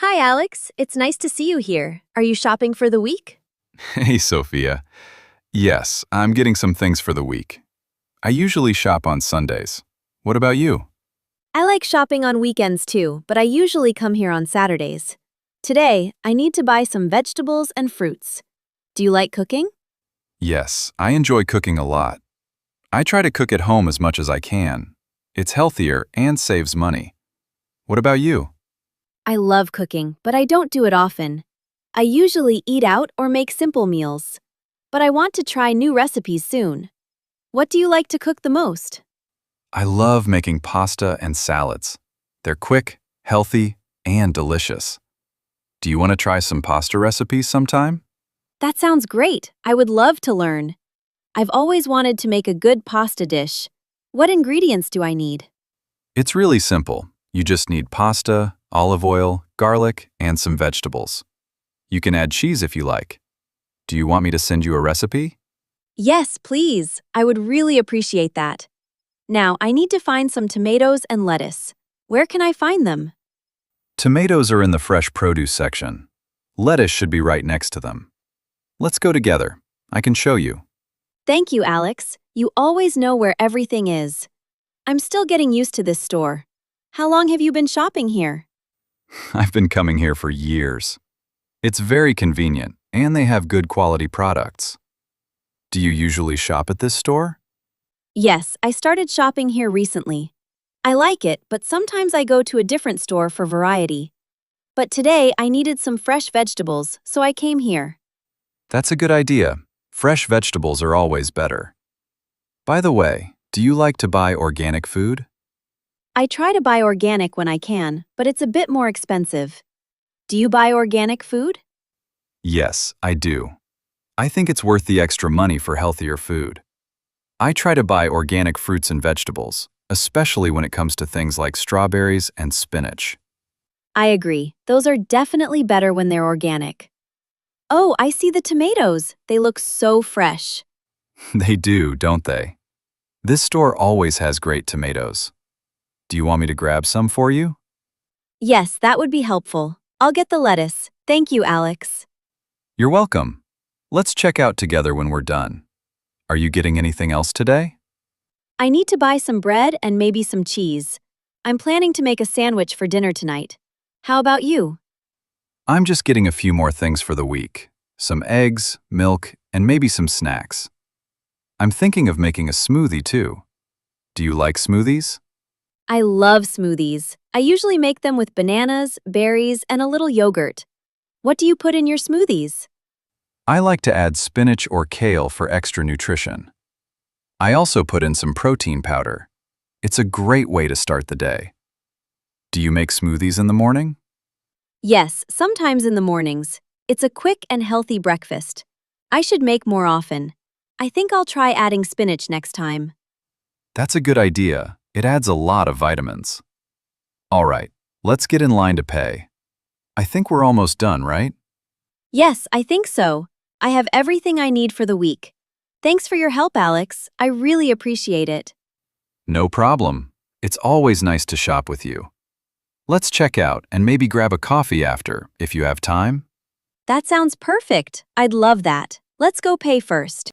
Hi, Alex. It's nice to see you here. Are you shopping for the week? Hey, Sophia. Yes, I'm getting some things for the week. I usually shop on Sundays. What about you? I like shopping on weekends too, but I usually come here on Saturdays. Today, I need to buy some vegetables and fruits. Do you like cooking? Yes, I enjoy cooking a lot. I try to cook at home as much as I can. It's healthier and saves money. What about you? I love cooking, but I don't do it often. I usually eat out or make simple meals. But I want to try new recipes soon. What do you like to cook the most? I love making pasta and salads. They're quick, healthy, and delicious. Do you want to try some pasta recipes sometime? That sounds great. I would love to learn. I've always wanted to make a good pasta dish. What ingredients do I need? It's really simple. You just need pasta, olive oil, garlic, and some vegetables. You can add cheese if you like. Do you want me to send you a recipe? Yes, please. I would really appreciate that. Now, I need to find some tomatoes and lettuce. Where can I find them? Tomatoes are in the fresh produce section. Lettuce should be right next to them. Let's go together. I can show you. Thank you, Alex. You always know where everything is. I'm still getting used to this store. How long have you been shopping here? I've been coming here for years. It's very convenient, and they have good quality products. Do you usually shop at this store? Yes, I started shopping here recently. I like it, but sometimes I go to a different store for variety. But today I needed some fresh vegetables, so I came here. That's a good idea. Fresh vegetables are always better. By the way, do you like to buy organic food? I try to buy organic when I can, but it's a bit more expensive. Do you buy organic food? Yes, I do. I think it's worth the extra money for healthier food. I try to buy organic fruits and vegetables, especially when it comes to things like strawberries and spinach. I agree. Those are definitely better when they're organic. Oh, I see the tomatoes. They look so fresh. They do, don't they? This store always has great tomatoes. Do you want me to grab some for you? Yes, that would be helpful. I'll get the lettuce. Thank you, Alex. You're welcome. Let's check out together when we're done. Are you getting anything else today? I need to buy some bread and maybe some cheese. I'm planning to make a sandwich for dinner tonight. How about you? I'm just getting a few more things for the week. Some eggs, milk, and maybe some snacks. I'm thinking of making a smoothie too. Do you like smoothies? I love smoothies. I usually make them with bananas, berries, and a little yogurt. What do you put in your smoothies? I like to add spinach or kale for extra nutrition. I also put in some protein powder. It's a great way to start the day. Do you make smoothies in the morning? Yes, sometimes in the mornings. It's a quick and healthy breakfast. I should make more often. I think I'll try adding spinach next time. That's a good idea. It adds a lot of vitamins. All right, let's get in line to pay. I think we're almost done, right? Yes, I think so. I have everything I need for the week. Thanks for your help, Alex. I really appreciate it. No problem. It's always nice to shop with you. Let's check out and maybe grab a coffee after, if you have time. That sounds perfect. I'd love that. Let's go pay first.